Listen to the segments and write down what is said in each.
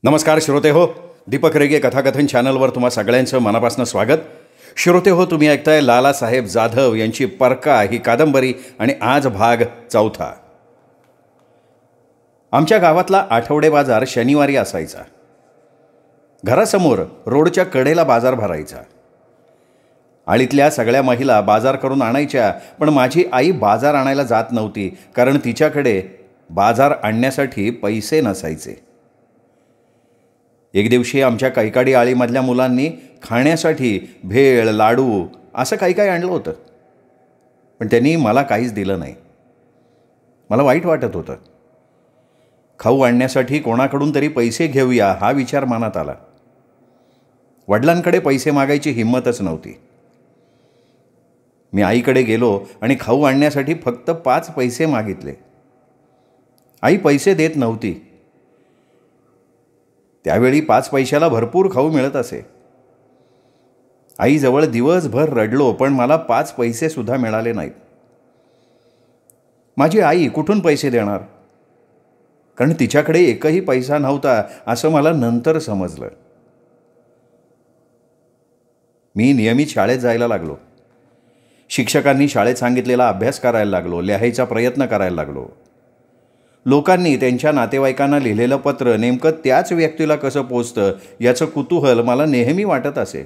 नमस्कार श्रोते हो, दीपक रेगे कथाकथन चॅनलवर तुम्हा सगळ्यांचं मनापासून स्वागत. श्रोते हो, तुम्ही ऐकताय लालासाहेब जाधव यांची परका ही कादंबरी आणि आज भाग 4. आमच्या गावातला आठवडे बाजार शनिवारी असायचा. घरासमोर रोडच्या कडेला बाजार भरायचा. आळीतल्या सगळ्या महिला बाजार करून आणायच्या, पण माझी आई बाजार आणायला जात नव्हती, कारण तिच्याकडे बाजार आणण्यासाठी पैसे नसायचे. एक दिवशी आमच्या कैकाडी आळीमधल्या मुलांनी खाण्यासाठी भेळ, लाडू असं काही आणलं होतं, पण त्यांनी मला काहीच दिलं नाही. मला वाईट वाटत होतं. खाऊ आणण्यासाठी कोणाकडून तरी पैसे घेऊया हा विचार मनात आला. वडिलांकडे पैसे मागायची हिंमतच नव्हती. मी आईकडे गेलो आणि खाऊ आणण्यासाठी फक्त 5 पैसे मागितले. आई पैसे देत नव्हती. त्यावेळी 5 पैशाला भरपूर खाऊ मिळत असे. आईजवळ दिवसभर रडलो, पण मला 5 पैसेसुद्धा मिळाले नाहीत. माझी आई कुठून पैसे देणार, कारण तिच्याकडे एकही पैसा नव्हता असं मला नंतर समजलं. मी नियमित शाळेत जायला लागलो. शिक्षकांनी शाळेत सांगितलेला अभ्यास करायला लागलो. लिहायचा प्रयत्न करायला लागलो. लोकांनी त्यांच्या नातेवाईकांना लिहिलेलं पत्र नेमकं त्याच व्यक्तीला कसं पोचतं याचं कुतूहल मला नेहमी वाटत असे.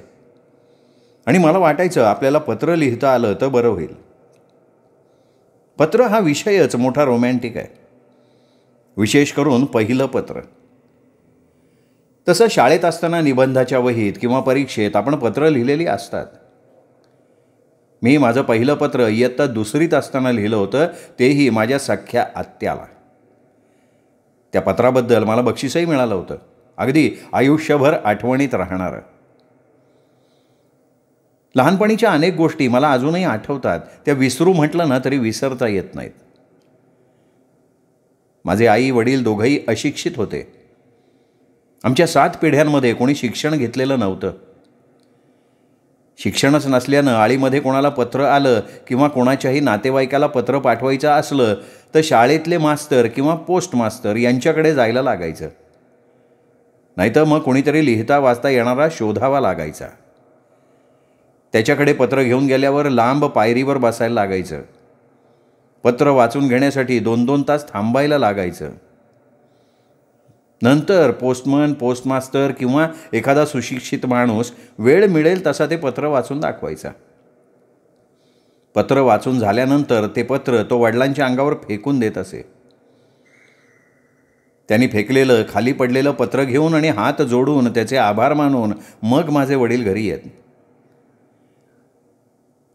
आणि मला वाटायचं आपल्याला पत्र लिहिता आलं तर बरं होईल. पत्र हा विषयच मोठा रोमॅन्टिक आहे, विशेष करून पहिलं पत्र. तसं शाळेत असताना निबंधाच्या वहीत किंवा परीक्षेत आपण पत्र लिहिलेली असतात. मी माझं पहिलं पत्र इयत्ता 2रीत असताना लिहिलं होतं, तेही माझ्या सख्ख्या आत्याला. त्या पत्राबद्दल मला बक्षीसही मिळालं होतं, अगदी आयुष्यभर आठवणीत राहणारं. लहानपणीच्या अनेक गोष्टी मला अजूनही आठवतात. त्या विसरू म्हटलं ना तरी विसरता येत नाहीत. माझे आई वडील दोघंही अशिक्षित होते. आमच्या 7 पिढ्यांमध्ये कोणी शिक्षण घेतलेलं नव्हतं. शिक्षणच नसल्यानं आळीमध्ये कोणाला पत्र आलं किंवा कोणाच्याही नातेवाईकाला पत्र पाठवायचं असलं तर शाळेतले मास्तर किंवा पोस्ट मास्तर यांच्याकडे जायला लागायचं. नाहीतर मग कोणीतरी लिहिता वाचता येणारा शोधावा लागायचा. त्याच्याकडे पत्र घेऊन गेल्यावर लांब पायरीवर बसायला लागायचं. पत्र वाचून घेण्यासाठी 2-2 तास थांबायला लागायचं. नंतर पोस्टमन, पोस्टमास्टर किंवा एखादा सुशिक्षित माणूस वेळ मिळेल तसा ते पत्र वाचून दाखवायचा. पत्र वाचून झाल्यानंतर ते पत्र तो वडिलांच्या अंगावर फेकून देत असे. त्यांनी फेकलेलं खाली पडलेलं पत्र घेऊन आणि हात जोडून त्याचे आभार मानून मग माझे वडील घरी येत.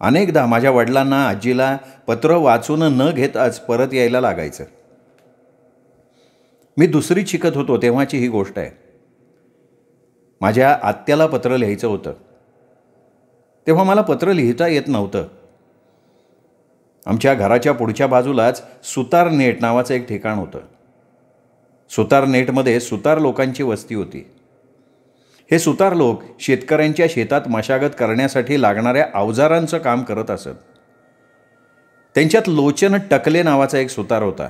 अनेकदा माझ्या वडिलांना आजीला पत्र वाचून न घेताच परत यायला लागायचं. मी 2रीत शिकत होतो तेव्हाची ही गोष्ट आहे. माझ्या आत्याला पत्र लिहायचं होतं. तेव्हा मला पत्र लिहिता येत नव्हतं. आमच्या घराच्या पुढच्या बाजूलाच सुतार नेट नावाचं एक ठिकाण होतं. सुतार नेटमध्ये सुतार लोकांची वस्ती होती. हे सुतार लोक शेतकऱ्यांच्या शेतात मशागत करण्यासाठी लागणाऱ्या अवजारांचं काम करत असत. त्यांच्यात लोचन टकले नावाचा एक सुतार होता.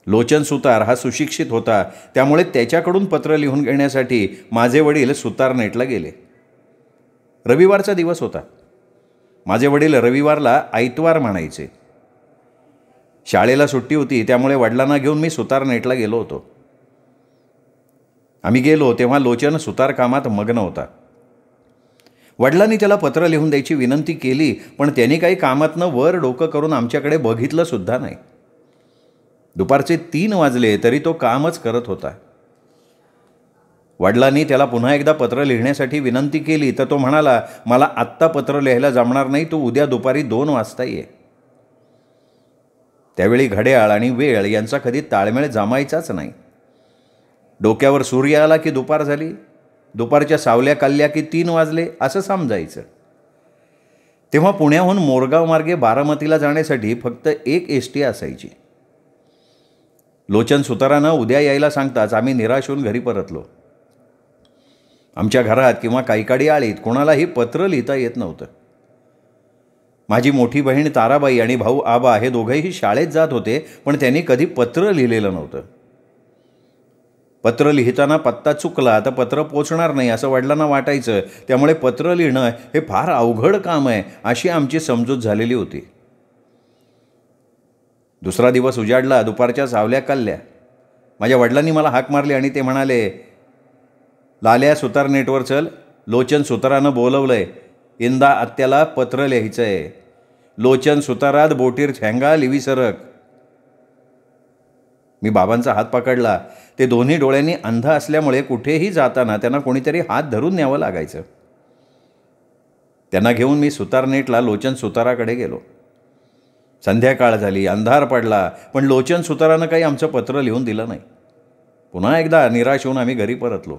लोचन सुतार हा सुशिक्षित होता, त्यामुळे त्याच्याकडून पत्र लिहून घेण्यासाठी माझे वडील सुतार नेटला गेले. रविवारचा दिवस होता. माझे वडील रविवारला आयतवार म्हणायचे. शाळेला सुट्टी होती, त्यामुळे वडिलांना घेऊन मी सुतार नेटला गेलो होतो. आम्ही गेलो तेव्हा लोचन सुतार कामात मग्न होता. वडिलांनी त्याला पत्र लिहून द्यायची विनंती केली, पण त्यांनी काही कामातनं वर डोकं करून आमच्याकडे बघितलं सुद्धा नाही. दुपारचे 3 वाजले तरी तो कामच करत होता. वडिलांनी त्याला पुन्हा एकदा पत्र लिहिण्यासाठी विनंती केली तर तो म्हणाला, मला आत्ता पत्र लिहायला जमणार नाही, तू उद्या दुपारी 2 वाजता ये. त्यावेळी घड्याळ आणि वेळ यांचा कधी ताळमेळ जमायचाच नाही. डोक्यावर सूर्य आला की दुपार झाली, दुपारच्या सावल्या काढल्या की 3 वाजले असं समजायचं. तेव्हा पुण्याहून मोरगाव मार्गे बारामतीला जाण्यासाठी फक्त एक एसटी असायची. लोचन सुतारानं उद्या यायला सांगताच आम्ही निराश होऊन घरी परतलो. आमच्या घरात किंवा कैकाडी आळीत कोणालाही पत्र लिहिता येत नव्हतं. माझी मोठी बहीण ताराबाई आणि भाऊ आबा हे दोघंही शाळेत जात होते, पण त्यांनी कधी पत्र लिहिलेलं नव्हतं. पत्र लिहिताना पत्ता चुकला तर पत्र पोचणार नाही असं वडिलांना वाटायचं. त्यामुळे पत्र लिहिणं हे फार अवघड काम आहे अशी आमची समजूत झालेली होती. दुसरा दिवस उजाडला. दुपारच्या सावल्या कलल्या. माझ्या वडिलांनी मला हाक मारली आणि ते म्हणाले, लाल्या सुतार नेटवर चल, लोचन सुतारानं बोलवलंय, इंदा आत्याला पत्र लिहायचं आहे. लोचन सुतारात बोटीर ठेंगा लिवी सरक. मी बाबांचा हात पकडला. ते दोन्ही डोळ्यांनी अंध असल्यामुळे कुठेही जाताना त्यांना कोणीतरी हात धरून न्यावं लागायचं. त्यांना घेऊन मी सुतारनेटला लोचन सुताराकडे गेलो. संध्याकाळ झाली, अंधार पडला, पण लोचन सुतारानं काही आमचं पत्र लिहून दिलं नाही. पुन्हा एकदा निराश होऊन आम्ही घरी परतलो.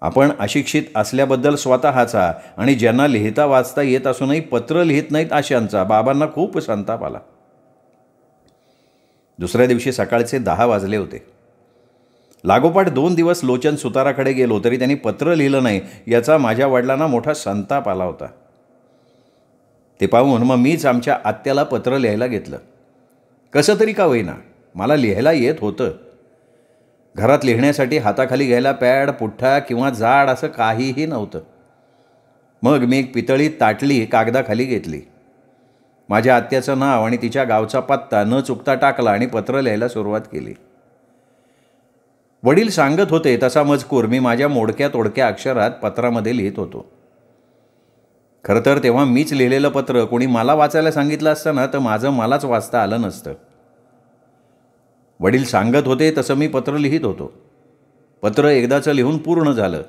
आपण अशिक्षित असल्याबद्दल स्वतःचा आणि ज्यांना लिहिता वाचता येत असूनही पत्र लिहित नाहीत अशांचा बाबांना खूप संताप आला. दुसऱ्या दिवशी सकाळचे 10 वाजले होते. लागोपाठ 2 दिवस लोचन सुताराकडे गेलो तरी त्यांनी पत्र लिहिलं नाही याचा माझ्या वडिलांना मोठा संताप आला होता. ते पाहून मग मीच आमच्या आत्याला पत्र लिहायला घेतलं. कसं तरी का होईना मला लिहायला येत होतं. घरात लिहिण्यासाठी हाताखाली घ्यायला पॅड, पुठ्ठा किंवा जाड असं काहीही नव्हतं. मग मी एक पितळी ताटली कागदाखाली घेतली. माझ्या आत्याचं नाव आणि तिच्या गावचा पत्ता न चुकता टाकला आणि पत्र लिहायला सुरुवात केली. वडील सांगत होते तसा मजकूर मी माझ्या मोडक्या तोडक्या अक्षरात पत्रामध्ये लिहित होतो. खरं तर तेव्हा मीच लिहिलेलं पत्र कोणी मला वाचायला सांगितलं असतं ना तर माझं मलाच वाचता आलं नसतं. वडील सांगत होते तसं मी पत्र लिहित होतो. पत्र एकदाचं लिहून पूर्ण झालं.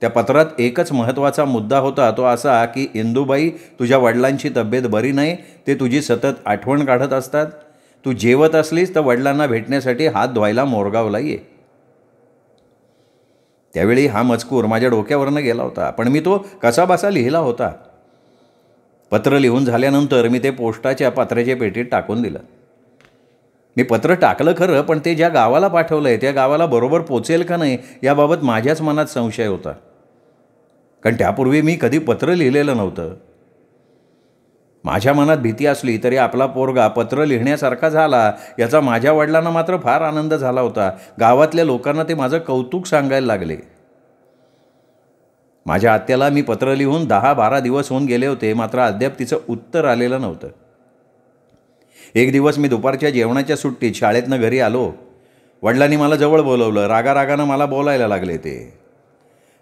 त्या पत्रात एकच महत्त्वाचा मुद्दा होता, तो असा की इंदूबाई, तुझ्या वडिलांची तब्येत बरी नाही, ते तुझी सतत आठवण काढत असतात. तू जेवत असलीस तर वडिलांना भेटण्यासाठी हात धुवायला मोरगावला ये. त्यावेळी हा मजकूर माझ्या डोक्यावरनं गेला होता, पण मी तो कसाबसा लिहिला होता. पत्र लिहून झाल्यानंतर मी ते पोस्टाच्या पत्र्याच्या पेटीत टाकून दिलं. मी पत्र टाकलं खरं, पण ते ज्या गावाला पाठवलं आहे त्या गावाला बरोबर पोचेल का नाही याबाबत माझ्याच मनात संशय होता. कारण त्यापूर्वी मी कधी पत्र लिहिलेलं नव्हतं. माझ्या मनात भीती असली तरी आपला पोरगा पत्र लिहिण्यासारखा झाला याचा माझ्या वडिलांना मात्र फार आनंद झाला होता. गावातल्या लोकांना ते माझं कौतुक सांगायला लागले. माझ्या आत्याला मी पत्र लिहून 10-12 दिवस होऊन गेले होते, मात्र अद्याप तिचं उत्तर आलेलं नव्हतं. एक दिवस मी दुपारच्या जेवणाच्या सुट्टीत शाळेतनं घरी आलो. वडिलांनी मला जवळ बोलवलं. रागारागानं मला बोलायला लागले ते.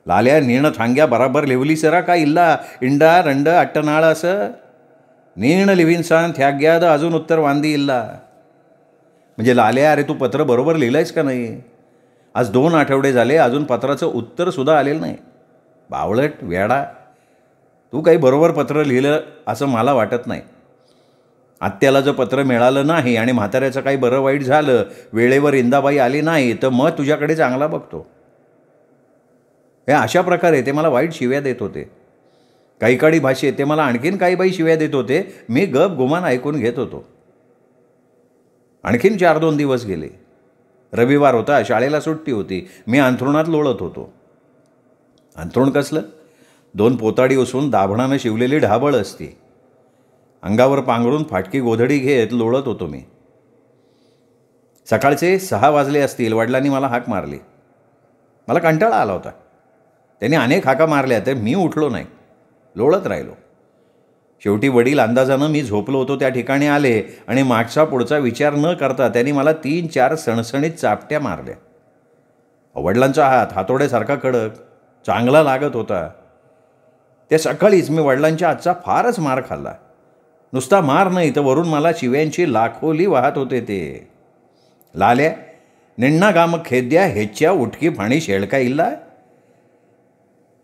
लाल्या नीण थांग्या बराबर लिवली सरा का इल्ला इंडा रंड अट्टनाळ असं नीण लिव्हीन सांग थ्याग्याद अजून उत्तर वांदी इल्ला. म्हणजे लाल्या, अरे तू पत्र बरोबर लिहिलंयस का नाही? आज 2 आठवडे झाले अजून पत्राचं उत्तरसुद्धा आलेलं नाही. बावळट, वेडा, तू काही बरोबर पत्र लिहिलं असं मला वाटत नाही. आत्याला जर पत्र मिळालं नाही आणि म्हाताऱ्याचं काही बरं वाईट झालं, वेळेवर इंदाबाई आली नाही तर मग तुझ्याकडे चांगला बघतो. हे अशा प्रकारे ते मला वाईट शिव्या देत होते. काही काळी भाषेत ते मला आणखीन काही बाई शिव्या देत होते. मी गप गुमान ऐकून घेत होतो. आणखीन 4-2 दिवस गेले. रविवार होता, शाळेला सुट्टी होती. मी अंथरुणात लोळत होतो. अंथरुण कसलं? 2 पोताडी उसून दाभणानं शिवलेली ढाबळ असती. अंगावर पांघरून फाटकी गोधडी घेत लोळत होतो मी. सकाळचे 6 वाजले असतील. वडिलांनी मला हाक मारली. मला कंटाळा आला होता. त्यांनी अनेक हाका मारल्या तर मी उठलो नाही, लोळत राहिलो. शेवटी वडील अंदाजानं मी झोपलो होतो त्या ठिकाणी आले आणि मागचा पुढचा विचार न करता त्यांनी मला 3-4 सणसणीत चापट्या मारल्या. वडिलांचा हात हातोड्यासारखा कडक, चांगला लागत होता. त्या सकाळीच मी वडिलांच्या हातचा फारच मार खाल्ला. नुसता मार नाही तर वरून मला शिव्यांची लाखोली वाहत होते ते. लाल्या, निण्णा गाम खेद्या हेच्या उठकी फाणी शेळका इल्ला.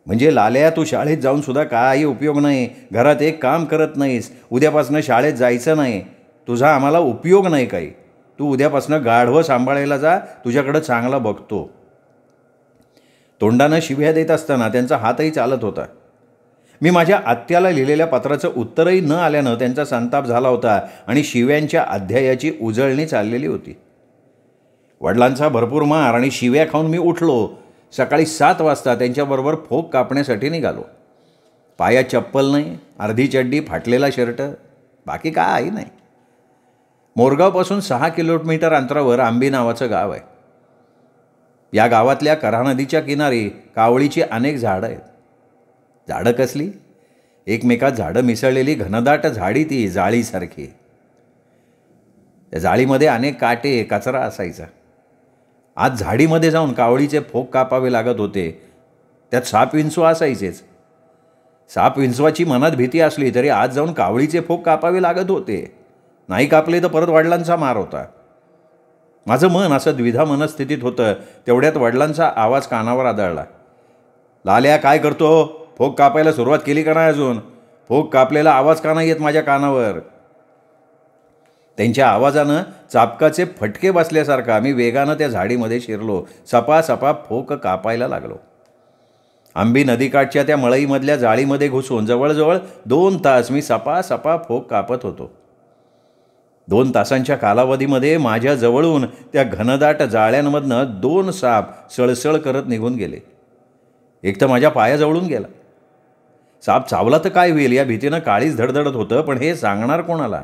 म्हणजे लाल्या, तू शाळेत जाऊन सुद्धा काही उपयोग नाही. घरात एक काम करत नाहीस. उद्यापासून शाळेत जायचं नाही. तुझा आम्हाला उपयोग नाही काही. तू उद्यापासून गाढवं सांभाळायला जा. तुझ्याकडं चांगला बघतो. तोंडानं शिव्या देत असताना त्यांचा हातही चालत होता. मी माझ्या आत्याला लिहिलेल्या पत्राचं उत्तरही न आल्यानं त्यांचा संताप झाला होता आणि शिव्यांच्या अध्यायाची उजळणी चाललेली होती. वडिलांचा भरपूर मार आणि शिव्या खाऊन मी उठलो. सकाळी 7 वाजता त्यांच्याबरोबर फोक कापण्यासाठी निघालो. पायात चप्पल नाही, अर्धी चड्डी, फाटलेला शर्ट, बाकी काही नाही. मोरगावपासून 6 किलोमीटर अंतरावर आंबी नावाचं गाव आहे. या गावातल्या कऱ्हा नदीच्या किनारी कावळीची अनेक झाडं आहेत. झाडं कसली? एकमेकात झाडं मिसळलेली घनदाट झाडी, ती जाळीसारखी. त्या जाळीमध्ये अनेक काटे, कचरा असायचा. आज झाडीमध्ये जाऊन कावळीचे फोक कापावे लागत होते. त्यात साप विंचवा असायचेच. साप विंचवाची मनात भीती असली तरी आज जाऊन कावळीचे फोक कापावे लागत होते. नाही कापले तर परत वडिलांचा मार होता. माझं मन असं द्विधा मनस्थितीत होतं. तेवढ्यात वडिलांचा आवाज कानावर आदळला. लाल्या, काय करतो? फोक कापायला सुरुवात केली का नाही अजून? फोक कापलेला आवाज का नाही येत माझ्या कानावर? त्यांच्या आवाजानं चापकाचे फटके बसल्यासारखा मी वेगानं त्या झाडीमध्ये शिरलो. सपासपा फोक कापायला लागलो. आंबी नदीकाठच्या त्या मळईमधल्या जाळीमध्ये घुसून जवळजवळ 2 तास मी सपासपा फोक कापत होतो. 2 तासांच्या कालावधीमध्ये माझ्या जवळून त्या घनदाट जाळ्यांमधनं 2 साप सळसळ करत निघून गेले. एक तर माझ्या पायाजवळून गेला. साप चावला तर काय होईल या भीतीनं काळीच धडधडत होतं. पण हे सांगणार कोणाला?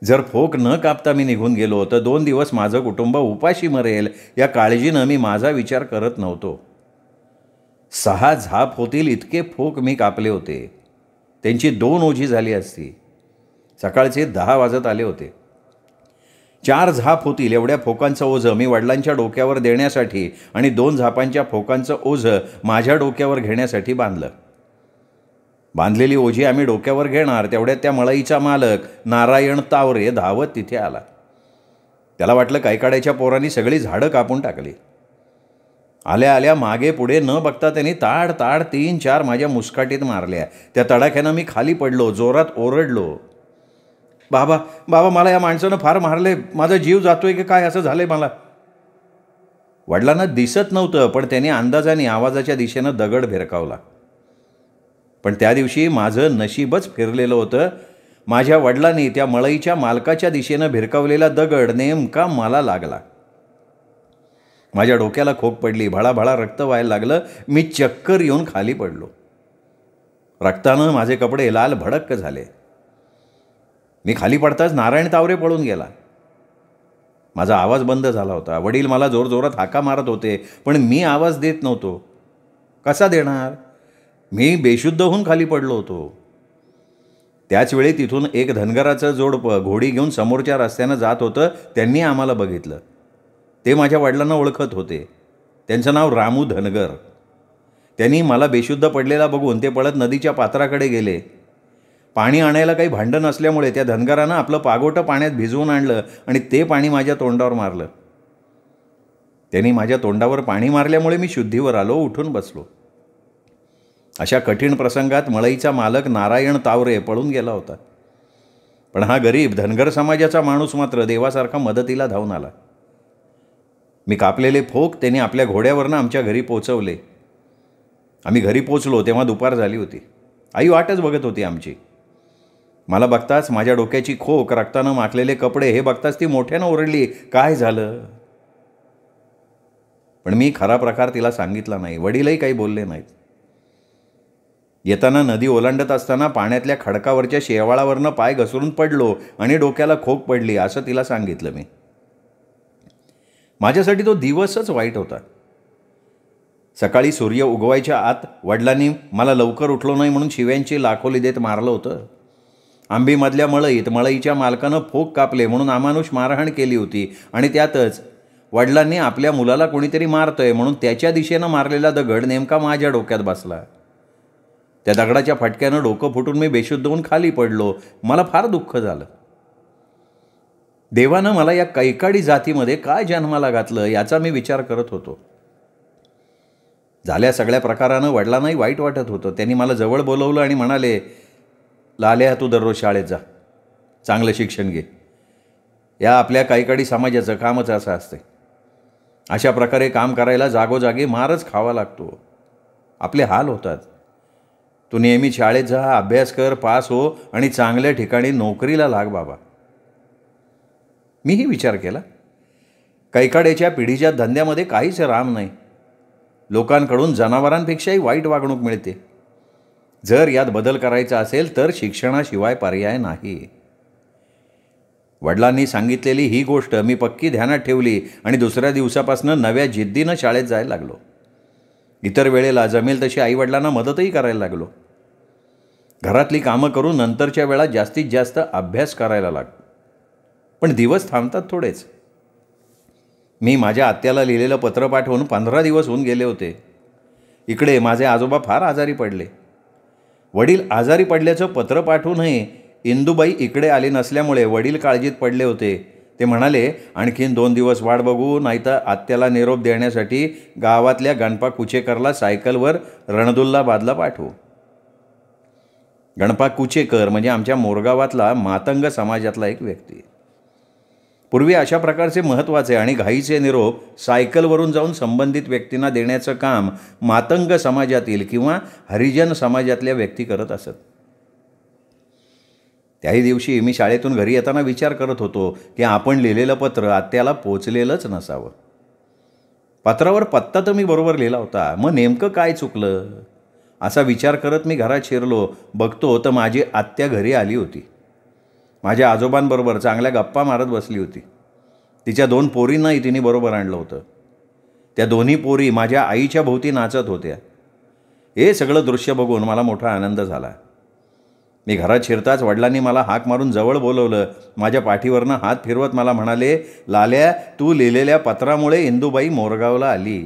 जर फोक न कापता मी निघून गेलो तर 2 दिवस माझं कुटुंब उपाशी मरेल या काळजीनं मी माझा विचार करत नव्हतो. 6 झाप होतील इतके फोक मी कापले होते. त्यांची 2 ओझी झाली असती. सकाळचे 10 वाजत आले होते. 4 झाप होतील एवढ्या फोकांचं ओझं मी वडिलांच्या डोक्यावर देण्यासाठी आणि 2 झापांच्या फोकांचं ओझं माझ्या डोक्यावर घेण्यासाठी बांधलं. बांधलेली ओझी आम्ही डोक्यावर घेणार तेवढ्यात त्या मळईचा मालक नारायण तावरे धावत तिथे आला. त्याला वाटलं कैकाड्याच्या पोरांनी सगळी झाडं कापून टाकली. आल्या आल्या मागे पुढे न बघता त्यांनी ताड ताड 3-4 माझ्या मुस्काटीत मारल्या. त्या तडाख्यानं मी खाली पडलो. जोरात ओरडलो, बाबा बाबा, मला या माणसानं फार मारले. माझा जीव जातोय की काय असं झालंय मला. वडिलांना दिसत नव्हतं पण त्यांनी अंदाजाने आवाजाच्या दिशेनं दगड भिरकावला. पण त्या दिवशी माझं नशीबच फिरलेलं होतं. माझ्या वडिलांनी त्या मळईच्या मालकाच्या दिशेनं भिरकावलेला दगड नेमका मला लागला. माझ्या डोक्याला खोक पडली. भळाभळा रक्त व्हायला लागलं. मी चक्कर येऊन खाली पडलो. रक्तानं माझे कपडे लाल भडक झाले. मी खाली पडताच नारायण तावरे पळून गेला. माझा आवाज बंद झाला होता. वडील मला जोरजोरात हाका मारत होते पण मी आवाज देत नव्हतो. कसा देणार? मी बेशुद्ध होऊन खाली पडलो होतो. त्याचवेळी तिथून एक धनगराचं जोडपं घोडी घेऊन समोरच्या रस्त्यानं जात होतं. त्यांनी आम्हाला बघितलं. ते माझ्या वडिलांना ओळखत होते. त्यांचं नाव रामू धनगर. त्यांनी मला बेशुद्ध पडलेला बघून ते पळत नदीच्या पात्राकडे गेले. पाणी आणायला काही भांडं नसल्यामुळे त्या धनगरानं आपलं पागोटं पाण्यात भिजवून आणलं आणि ते पाणी माझ्या तोंडावर मारलं. त्यांनी माझ्या तोंडावर पाणी मारल्यामुळे मी शुद्धीवर आलो. उठून बसलो. अशा कठीण प्रसंगात मळईचा मालक नारायण तावरे पळून गेला होता. पण हा गरीब धनगर समाजाचा माणूस मात्र देवासारखा मदतीला धावून आला. मी कापलेले फोक त्यांनी आपल्या घोड्यावरनं आमच्या घरी पोचवले. आम्ही घरी पोचलो तेव्हा दुपार झाली होती. आई वाटच बघत होती आमची. मला बघताच माझ्या डोक्याची खोक, रक्तानं माखलेले कपडे हे बघताच ती मोठ्यानं ओरडली, काय झालं? पण मी खरा प्रकार तिला सांगितला नाही. वडीलही काही बोलले नाहीत. येताना नदी ओलांडत असताना पाण्यातल्या खडकावरच्या शेवाळावरनं पाय घसरून पडलो आणि डोक्याला खोक पडली असं तिला सांगितलं मी. माझ्यासाठी तो दिवसच वाईट होता. सकाळी सूर्य उगवायच्या आत वडिलांनी मला लवकर उठलो नाही म्हणून शिव्यांची लाखोली देत मारलं होतं. आंबीमधल्या मळईच्या मालकानं फोक कापले म्हणून अमानुष मारहाण केली होती आणि त्यातच वडिलांनी आपल्या मुलाला कोणीतरी मारतंय म्हणून त्याच्या दिशेनं मारलेला दगड नेमका माझ्या डोक्यात बसला. त्या दगडाच्या फटक्यानं डोकं फुटून मी बेशुद्ध होऊन खाली पडलो. मला फार दुःख झालं. देवानं मला या कैकाडी जातीमध्ये काय जन्माला घातलं याचा मी विचार करत होतो. झाल्या सगळ्या प्रकारानं वडिलांनाही वाईट वाटत होतं. त्यांनी मला जवळ बोलवलं आणि म्हणाले, लाल्या, तू दररोज शाळेत जा, चांगलं शिक्षण घे. या आपल्या कैकाडी समाजाचं कामच असं असते. अशा प्रकारे काम करायला जागोजागी मारच खावा लागतो. आपले हाल होतात. तू नेहमी शाळेत जा, अभ्यास कर, पास हो आणि चांगल्या ठिकाणी नोकरीला लाग बाबा. मीही विचार केला. कैकाड्याच्या पिढीच्या धंद्यामध्ये काहीच राम नाही. लोकांकडून जनावरांपेक्षाही वाईट वागणूक मिळते. जर यात बदल करायचा असेल तर शिक्षणाशिवाय पर्याय नाही. वडिलांनी सांगितलेली ही गोष्ट मी पक्की ध्यानात ठेवली आणि दुसऱ्या दिवसापासून नव्या जिद्दीनं शाळेत जायला लागलो. इतर वेळेला जमेल तशी आईवडिलांना मदतही करायला लागलो. घरातली कामं करून नंतरच्या वेळा जास्तीत जास्त अभ्यास करायला लागलो. पण दिवस थांबतात थोडेच. मी माझ्या आत्याला लिहिलेलं पत्र पाठवून 15 दिवस होऊन गेले होते. इकडे माझे आजोबा फार आजारी पडले. वडील आजारी पडल्याचं पत्र पाठवूनही इंदूबाई इकडे आले नसल्यामुळे वडील काळजीत पडले होते. ते म्हणाले, आणखीन 2 दिवस वाट बघू, नाहीतर आत्याला निरोप देण्यासाठी गावातल्या गणपा कुचेकरला सायकलवर रणदुल्लाबादला पाठवू. गणपा कुचेकर म्हणजे आमच्या मोरगावातला मातंग समाजातला एक व्यक्ती. पूर्वी अशा प्रकारचे महत्त्वाचे आणि घाईचे निरोप सायकलवरून जाऊन संबंधित व्यक्तींना देण्याचं काम मातंग समाजातील किंवा हरिजन समाजातल्या व्यक्ती करत असत. त्याही दिवशी मी शाळेतून घरी येताना विचार करत होतो की आपण लिहिलेलं पत्र आत्याला पोचलेलंच नसावं. पत्रावर पत्ता तर मी बरोबर लिहिला होता, मग नेमकं काय चुकलं असा विचार करत मी घरात शिरलो. बघतो तर माझी आत्या घरी आली होती. माझ्या आजोबांबरोबर चांगल्या गप्पा मारत बसली होती. तिच्या 2 पोरींनाही तिने बरोबर आणलं होतं. त्या दोन्ही पोरी माझ्या आईच्या भोवती नाचत होत्या. हे सगळं दृश्य बघून मला मोठा आनंद झाला. मी घरात शिरताच वडिलांनी मला हाक मारून जवळ बोलवलं. माझ्या पाठीवरनं हात फिरवत मला म्हणाले, लाल्या, तू लिहिलेल्या पत्रामुळे इंदूबाई मोरगावला आली.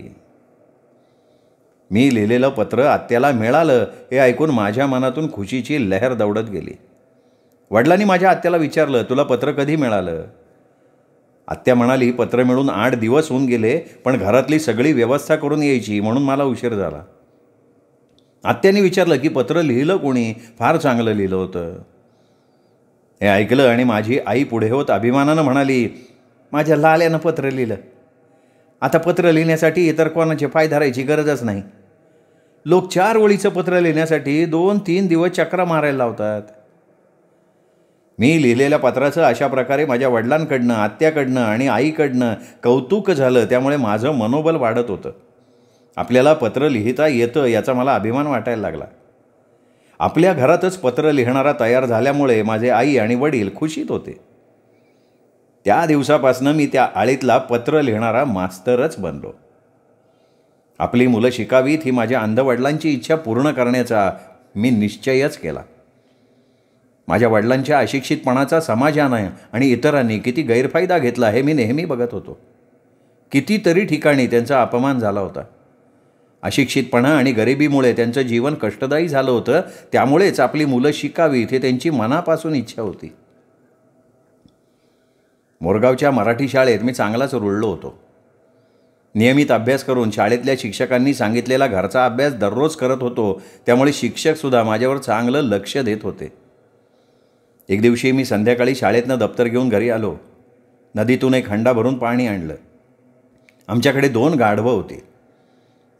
मी लिहिलेलं पत्र आत्याला मिळालं हे ऐकून माझ्या मनातून खुशीची लहर दौडत गेली. वडिलांनी माझ्या आत्याला विचारलं, तुला पत्र कधी मिळालं? आत्या म्हणाली, पत्र मिळून 8 दिवस होऊन गेले, पण घरातली सगळी व्यवस्था करून यायची म्हणून मला उशीर झाला. आत्याने विचारलं की पत्र लिहिलं कोणी? फार चांगलं लिहिलं होतं. हे ऐकलं आणि माझी आई पुढे होत अभिमानानं म्हणाली, माझ्या लाल्यानं पत्र लिहिलं. आता पत्र लिहिण्यासाठी इतर कोणाचे पाय धरायची गरजच नाही. लोक 4 ओळीचं पत्र लिहिण्यासाठी 2-3 दिवस चक्रा मारायला लावतात. मी लिहिलेल्या पत्राचं अशा प्रकारे माझ्या वडिलांकडनं, आत्याकडनं आणि आईकडनं कौतुक झालं. त्यामुळे माझं मनोबल वाढत होतं. आपल्याला पत्र लिहिता येतं याचा मला अभिमान वाटायला लागला. आपल्या घरातच पत्र लिहिणारा तयार झाल्यामुळे माझे आई आणि वडील खुशीत होते. त्या दिवसापासून मी त्या आळीतला पत्र लिहिणारा मास्तरच बनलो. आपली मुलं शिकावीत ही माझ्या अंध वडिलांची इच्छा पूर्ण करण्याचा मी निश्चयच केला. माझ्या वडिलांच्या अशिक्षितपणाचा समाजानं आणि इतरांनी किती गैरफायदा घेतला हे मी नेहमी बघत होतो. कितीतरी ठिकाणी त्यांचा अपमान झाला होता. अशिक्षितपणा आणि गरिबीमुळे त्यांचं जीवन कष्टदायी झालं होतं. त्यामुळेच आपली मुलं शिकावीत हे त्यांची मनापासून इच्छा होती. मोरगावच्या मराठी शाळेत मी चांगलाच रुळलो होतो. नियमित अभ्यास करून शाळेतल्या शिक्षकांनी सांगितलेला घरचा अभ्यास दररोज करत होतो. त्यामुळे शिक्षकसुद्धा माझ्यावर चांगलं लक्ष देत होते. एक दिवशी मी संध्याकाळी शाळेतनं दप्तर घेऊन घरी आलो. नदीतून एक हंडा भरून पाणी आणलं. आमच्याकडे 2 गाढवं होती.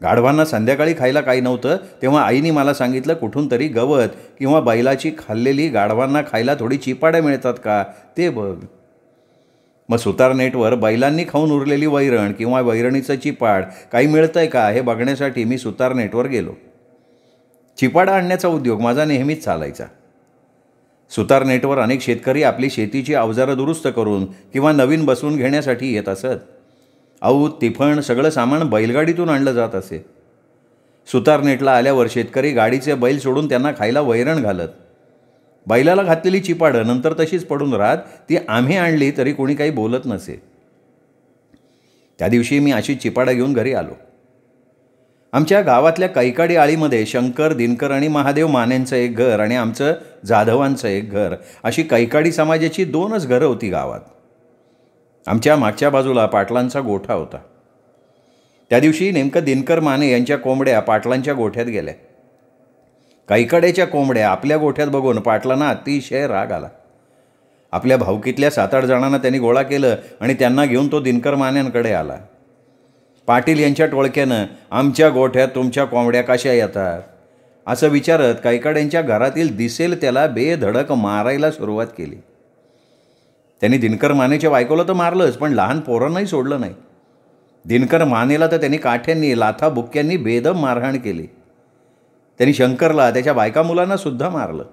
गाढवांना संध्याकाळी खायला काही नव्हतं, तेव्हा आईने मला सांगितलं, कुठून तरी गवत किंवा बैलाची खाल्लेली गाढवांना खायला थोडी चिपाड्या मिळतात का ते बघ. मग सुतार नेटवर बैलांनी खाऊन उरलेली वैरण किंवा वैरणीचं चिपाड काही मिळतंय का हे बघण्यासाठी मी सुतार नेटवर गेलो. चिपाडा आणण्याचा उद्योग माझा नेहमीच चालायचा. सुतार नेटवर अनेक शेतकरी आपली शेतीची अवजारं दुरुस्त करून किंवा नवीन बसवून घेण्यासाठी येत असत. औत, तिफण सगळं सामान बैलगाडीतून आणलं जात असे. सुतार नेटला आल्यावर शेतकरी गाडीचे बैल सोडून त्यांना खायला वैरण घालत. बैलाला घातलेली चिपाडं नंतर तशीच पडून राहत. ती आम्ही आणली तरी कोणी काही बोलत नसे. त्या दिवशी मी अशी चिपाडं घेऊन घरी आलो. आमच्या गावातल्या कैकाडी आळीमध्ये शंकर, दिनकर आणि महादेव मानेंचं एक घर आणि आमचं जाधवांचं एक घर अशी कैकाडी समाजाची 2च घरं होती गावात. आमच्या मागच्या बाजूला पाटलांचा गोठा होता. त्या दिवशी नेमकं दिनकर माने यांच्या कोंबड्या पाटलांच्या गोठ्यात गेल्या. कैकाड्याच्या कोंबड्या आपल्या गोठ्यात बघून पाटलांना अतिशय राग आला. आपल्या भावकीतल्या 7-8 जणांना त्यांनी गोळा केलं आणि त्यांना घेऊन तो दिनकर मान्यांकडे आला. पाटील यांच्या टोळक्यानं आमच्या गोठ्यात तुमच्या कोंबड्या कशा येतात असं विचारत कैकाड्यांच्या घरातील दिसेल त्याला बेधडक मारायला सुरुवात केली. त्यांनी दिनकर मानेच्या बायकोला तर मारलंच, पण लहान पोरांनाही सोडलं नाही. दिनकर मानेला तर त्यांनी काठ्यांनी, लाथा बुक्क्यांनी बेदम मारहाण केली. त्यांनी शंकरला, त्याच्या बायका मुलांना सुद्धा मारलं.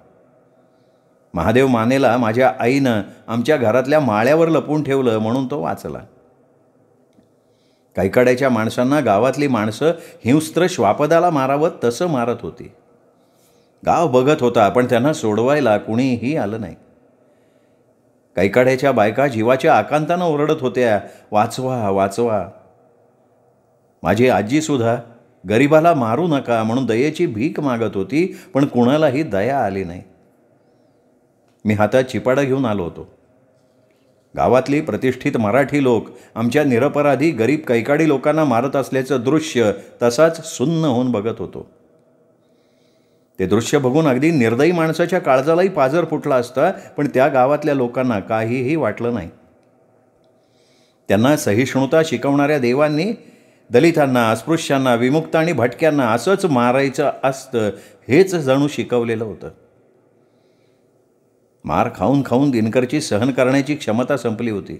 महादेव मानेला माझ्या आईनं आमच्या घरातल्या माळ्यावर लपवून ठेवलं म्हणून तो वाचला. कैकाड्याच्या माणसांना गावातली माणसं हिंस्त्र श्वापदाला मारावं तसं मारत होती. गाव बघत होता, पण त्यांना सोडवायला कुणीही आलं नाही. कैकाड्याच्या बायका जीवाच्या आकांतानं ओरडत होत्या, वाचवा वाचवा. माझी आजीसुद्धा गरिबाला मारू नका म्हणून दयेची भीक मागत होती, पण कुणालाही दया आली नाही. मी हातात चिपाडा घेऊन आलो होतो. गावातली प्रतिष्ठित मराठी लोक आमच्या निरपराधी गरीब कैकाडी लोकांना मारत असल्याचं दृश्य तसाच सुन्न होऊन बघत होतो. ते दृश्य बघून अगदी निर्दयी माणसाच्या काळजालाही पाझर फुटला असता, पण त्या गावातल्या लोकांना काहीही वाटलं नाही. त्यांना सहिष्णुता शिकवणाऱ्या देवांनी दलितांना, अस्पृश्यांना, विमुक्त आणि भटक्यांना असंच मारायचं असतं हेच जणू शिकवलेलं होतं. मार खाऊन खाऊन दिनकरची सहन करण्याची क्षमता संपली होती.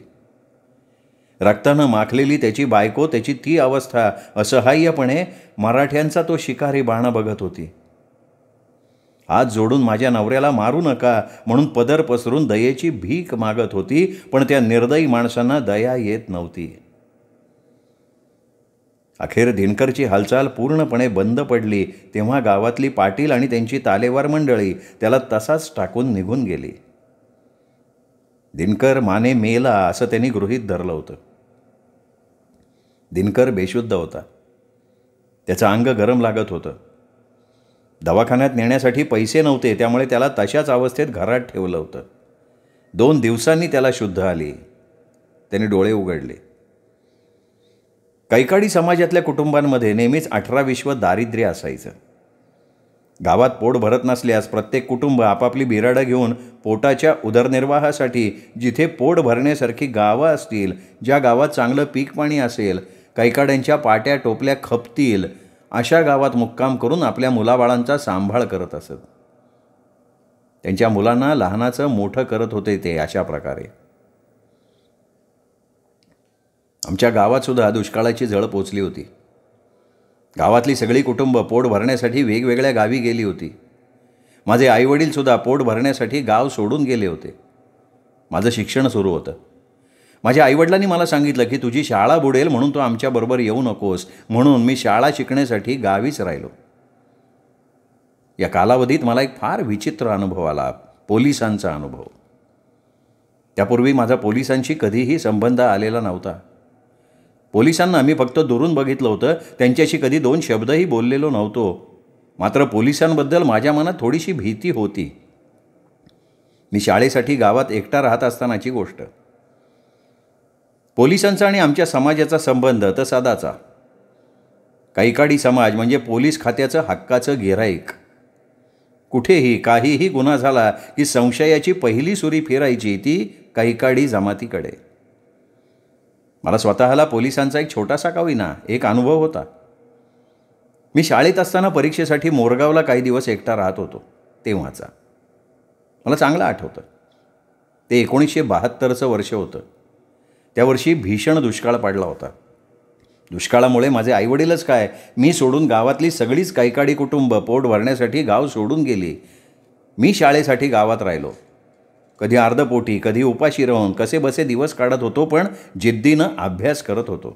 रक्तानं माखलेली त्याची बायको, त्याची ती अवस्था असहाय्यपणे मराठ्यांचा तो शिकारी बाणा बघत होती. हात जोडून माझ्या नवऱ्याला मारू नका म्हणून पदर पसरून दयेची भीक मागत होती, पण त्या निर्दयी माणसांना दया येत नव्हती. अखेर दिनकरची हालचाल पूर्णपणे बंद पडली तेव्हा गावातली पाटील आणि त्यांची तालेवार मंडळी त्याला तसाच टाकून निघून गेली. दिनकर माने मेला असं त्यांनी गृहीत धरलं होतं. दिनकर बेशुद्ध होता. त्याचं अंग गरम लागत होतं. दवाखान्यात नेण्यासाठी पैसे नव्हते, त्यामुळे त्याला तशाच अवस्थेत घरात ठेवलं होतं. 2 दिवसांनी त्याला शुद्ध आली. त्याने डोळे उघडले. कैकाडी समाजातल्या कुटुंबांमध्ये नेहमीच 18-20 दारिद्र्य असायचं. गावात पोट भरत नसल्यास प्रत्येक कुटुंब आपापली बिराडं घेऊन पोटाच्या उदरनिर्वाहासाठी जिथे पोट भरण्यासारखी गावं असतील, ज्या गावात चांगलं पीक पाणी असेल, कैकाड्यांच्या पाट्या टोपल्या खपतील, अशा गावात मुक्काम करून आपल्या मुलाबाळांचा सांभाळ करत असत. त्यांच्या मुलांना लहानाचं मोठं करत होते ते अशा प्रकारे. आमच्या गावातसुद्धा दुष्काळाची झळ पोचली होती. गावातली सगळी कुटुंब पोट भरण्यासाठी वेगवेगळ्या गावी गेली होती. माझे आईवडीलसुद्धा पोट भरण्यासाठी गाव सोडून गेले होते. माझं शिक्षण सुरू होतं. माझ्या आईवडिलांनी मला सांगितलं की तुझी शाळा बुडेल म्हणून तू आमच्याबरोबर येऊ नकोस, म्हणून मी शाळा शिकण्यासाठी गावीच राहिलो. या कालावधीत मला एक फार विचित्र अनुभव आला, पोलिसांचा अनुभव. त्यापूर्वी माझा पोलिसांशी कधीही संबंध आलेला नव्हता. पोलिसांना मी फक्त दुरून बघितलं होतं, त्यांच्याशी कधी 2 शब्दही बोललेलो नव्हतो. मात्र पोलिसांबद्दल माझ्या मनात थोडीशी भीती होती. मी शाळेसाठी गावात एकटा राहत असतानाची गोष्ट. पोलिसांचा आणि आमच्या समाजाचा संबंध तर साधाचा. कैकाडी समाज म्हणजे पोलीस खात्याचं हक्काचं गिऱ्हाईक. कुठेही काहीही गुन्हा झाला की संशयाची पहिली सुरी फिरायची ती कैकाडी जमातीकडे. मला स्वतःला पोलिसांचा एक छोटासा का होईना एक अनुभव होता. मी शाळेत असताना परीक्षेसाठी मोरगावला काही दिवस एकटा राहत होतो. तेव्हाचा मला चांगलं आठवतं. ते 1972चं वर्ष होतं. त्या वर्षी भीषण दुष्काळ पडला होता. दुष्काळामुळे माझे आईवडीलच काय, मी सोडून गावातली सगळीच कैकाडी कुटुंब पोट भरण्यासाठी गाव सोडून गेली. मी शाळेसाठी गावात राहिलो. कधी अर्धपोटी, कधी उपाशी राहून कसे बसे दिवस काढत होतो, पण जिद्दीनं अभ्यास करत होतो.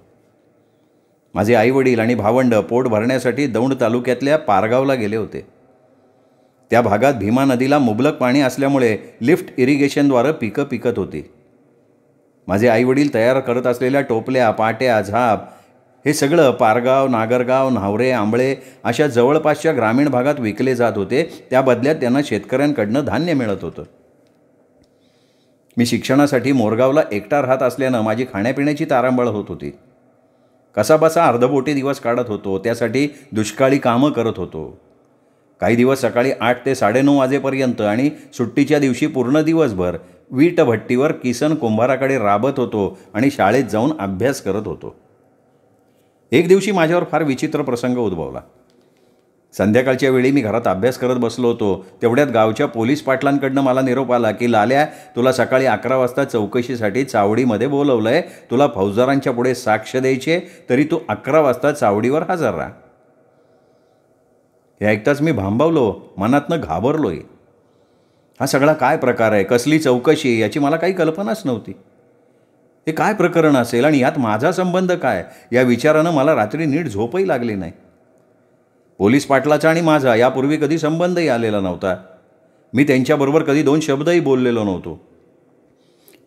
माझे आईवडील आणि भावंड पोट भरण्यासाठी दौंड तालुक्यातल्या पारगावला गेले होते. त्या भागात भीमा नदीला मुबलक पाणी असल्यामुळे लिफ्ट इरिगेशनद्वारे पिकं पिकत होती. माझे आईवडील तयार करत असलेल्या टोपल्या, पाट्या, झाप हे सगळं पारगाव, नागरगाव, न्हावरे, आंबळे अशा जवळपासच्या ग्रामीण भागात विकले जात होते. त्या बदल्यात त्यांना शेतकऱ्यांकडनं धान्य मिळत होतं. मी शिक्षणासाठी मोरगावला एकटा राहत असल्यानं माझी खाण्यापिण्याची तारांबळ होत होती. कसाबसा अर्धपोटी दिवस काढत होतो. त्यासाठी दुष्काळी कामं करत होतो. काही दिवस सकाळी 8 ते 9:30 वाजेपर्यंत आणि सुट्टीच्या दिवशी पूर्ण दिवसभर वीट भट्टीवर किसन कुंभाराकडे राबत होतो आणि शाळेत जाऊन अभ्यास करत होतो. एक दिवशी माझ्यावर फार विचित्र प्रसंग उद्भवला. संध्याकाळच्या वेळी मी घरात अभ्यास करत बसलो होतो. तेवढ्यात गावच्या पोलीस पाटलांकडनं मला निरोप आला की लाल्या, तुला सकाळी 11 वाजता चौकशीसाठी चावडीमध्ये बोलवलं आहे. तुला फौजदारांच्या पुढे साक्ष द्यायची, तरी तू 11 वाजता चावडीवर हजर राहा. हे ऐकताच मी भांबावलो, मनातनं घाबरलोय. हा सगळा काय प्रकार आहे, कसली चौकशी, याची मला काही कल्पनाच नव्हती. हे काय प्रकरण असेल आणि यात माझा संबंध काय, या विचारानं मला रात्री नीट झोपही लागली नाही. पोलीस पाटलाचा आणि माझा यापूर्वी कधी संबंधही आलेला नव्हता. मी त्यांच्याबरोबर कधी 2 शब्दही बोललेलो नव्हतो.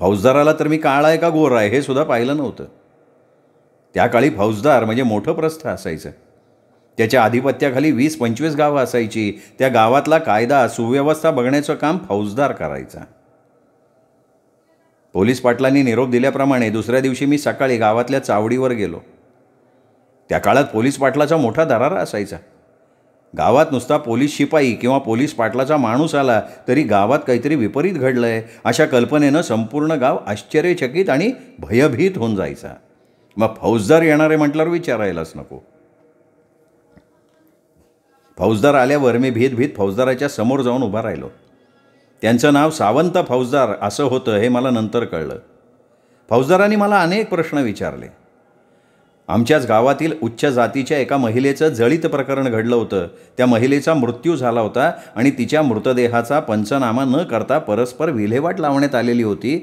फौजदाराला तर मी काळा आहे का गोरा आहे हे सुद्धा पाहिलं नव्हतं. त्या काळी फौजदार म्हणजे मोठं प्रस्थ असायचं. त्याच्या आधिपत्याखाली 20-25 गावं असायची. त्या गावातला कायदा सुव्यवस्था बघण्याचं काम फौजदार करायचा. पोलीस पाटलांनी निरोप दिल्याप्रमाणे दुसऱ्या दिवशी मी सकाळी गावातल्या चावडीवर गेलो. त्या काळात पोलीस पाटलाचा मोठा दरारा असायचा. गावात नुसता पोलीस शिपाई किंवा पोलीस पाटलाचा माणूस आला तरी गावात काहीतरी विपरीत घडलंय अशा कल्पनेनं संपूर्ण गाव आश्चर्यचकित आणि भयभीत होऊन जायचा. मग फौजदार येणारे म्हटल्यावर विचारायलाच नको. फौजदार आल्यावर मी भीत फौजदाराच्या समोर जाऊन उभा राहिलो. त्यांचं नाव सावंत फौजदार असं होतं हे मला नंतर कळलं. फौजदारांनी मला अनेक प्रश्न विचारले. आमच्याच गावातील उच्च जातीच्या एका महिलेचं जळीत प्रकरण घडलं होतं. त्या महिलेचा मृत्यू झाला होता आणि तिच्या मृतदेहाचा पंचनामा न करता परस्पर विल्हेवाट लावण्यात आलेली होती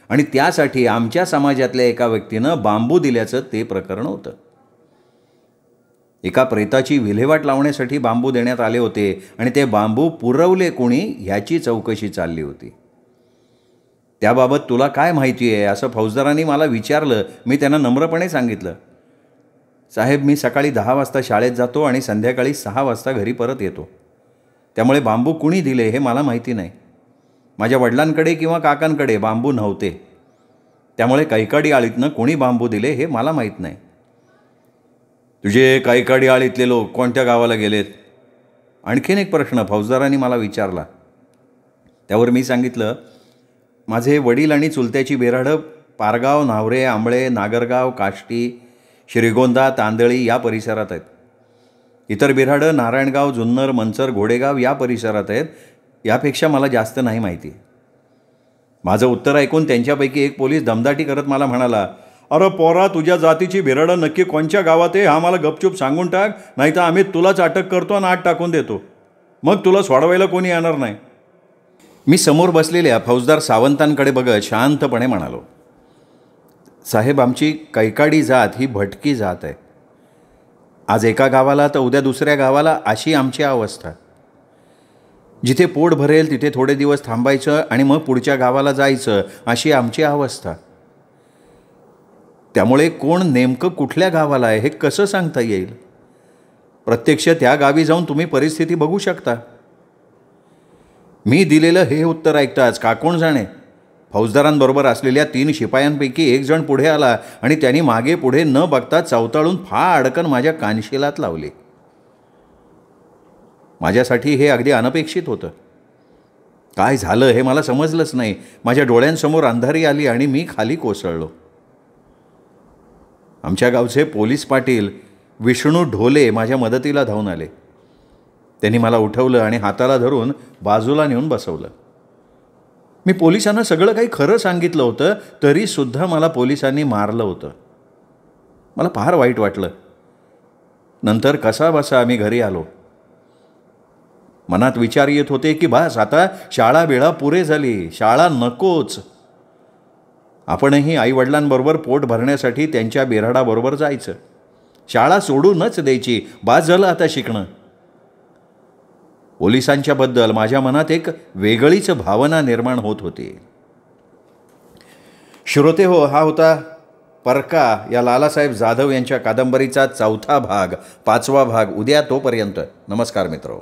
आणि त्यासाठी आमच्या समाजातल्या एका व्यक्तीनं बांबू दिल्याचं ते प्रकरण होतं. एका प्रेताची विल्हेवाट लावण्यासाठी बांबू देण्यात आले होते आणि ते बांबू पुरवले कोणी ह्याची चौकशी चालली होती. त्याबाबत तुला काय माहिती आहे असं फौजदारांनी मला विचारलं. मी त्यांना नम्रपणे सांगितलं, साहेब मी सकाळी 10 वाजता शाळेत जातो आणि संध्याकाळी 6 वाजता घरी परत येतो. त्यामुळे बांबू कुणी दिले हे मला माहिती नाही. माझ्या वडिलांकडे किंवा काकांकडे बांबू नव्हते. त्यामुळे कैकाडी आळीतनं कोणी बांबू दिले हे मला माहीत नाही. तुझे कैकाडी आळीतले लोक कोणत्या गावाला गेलेत? आणखीन एक प्रश्न फौजदारांनी मला विचारला. त्यावर मी सांगितलं, माझे वडील आणि चुलत्याची बेराडं पारगाव, न्हावरे, आंबळे, नागरगाव, काष्टी, श्रीगोंदा, तांदळी या परिसरात आहेत. इतर बिऱ्हाडं नारायणगाव, जुन्नर, मंचर, घोडेगाव या परिसरात आहेत. यापेक्षा मला जास्त नाही माहिती. माझं उत्तर ऐकून त्यांच्यापैकी एक पोलीस दमदाटी करत मला म्हणाला, अरे पोरा, तुझ्या जातीची बिऱ्हाडं नक्की कोणत्या गावात आहे हा मला गपचूप सांगून टाक, नाहीतर आम्ही तुलाच अटक करतो आणि आत टाकून देतो. मग तुला सोडवायला कोणी येणार नाही. मी समोर बसलेल्या फौजदार सावंतांकडे बघत शांतपणे म्हणालो, साहेब आमची कैकाडी जात ही भटकी जात आहे. आज एका गावाला तर उद्या दुसऱ्या गावाला अशी आमची अवस्था. जिथे पोट भरेल तिथे थोडे दिवस थांबायचं आणि मग पुढच्या गावाला जायचं अशी आमची अवस्था. त्यामुळे कोण नेमकं कुठल्या गावाला आहे हे कसं सांगता येईल? प्रत्यक्ष त्या गावी जाऊन तुम्ही परिस्थिती बघू शकता. मी दिलेलं हे उत्तर ऐकताच काकोण जाणे फौजदारांबरोबर असलेल्या 3 शिपायांपैकी एक जण पुढे आला आणि त्यांनी मागे पुढे न बघता चवताळून फाडकन माझ्या कानशिलात लावले. माझ्यासाठी हे अगदी अनपेक्षित होतं. काय झालं हे मला समजलंच नाही. माझ्या डोळ्यांसमोर अंधारी आली आणि मी खाली कोसळलो. आमच्या गावचे पोलीस पाटील विष्णू ढोले माझ्या मदतीला धावून आले. त्यांनी मला उठवलं आणि हाताला धरून बाजूला नेऊन बसवलं. मी पोलिसांना सगळं काही खरं सांगितलं होतं तरीसुद्धा मला पोलिसांनी मारलं होतं. मला फार वाईट वाटलं. नंतर कसा बसा आम्ही घरी आलो. मनात विचार येत होते की बस आता शाळा वेळा पुरे झाली, शाळा नकोच. आपणही आईवडिलांबरोबर पोट भरण्यासाठी त्यांच्या बेराडाबरोबर जायचं. शाळा सोडूनच द्यायची, बास झालं आता शिकणं. पोलिसांच्याबद्दल माझ्या मनात एक वेगळीच भावना निर्माण होत होती. श्रोते हो, हा होता परका या लालासाहेब जाधव यांच्या कादंबरीचा 4था भाग, 5वा भाग उद्या. तोपर्यंत नमस्कार मित्र.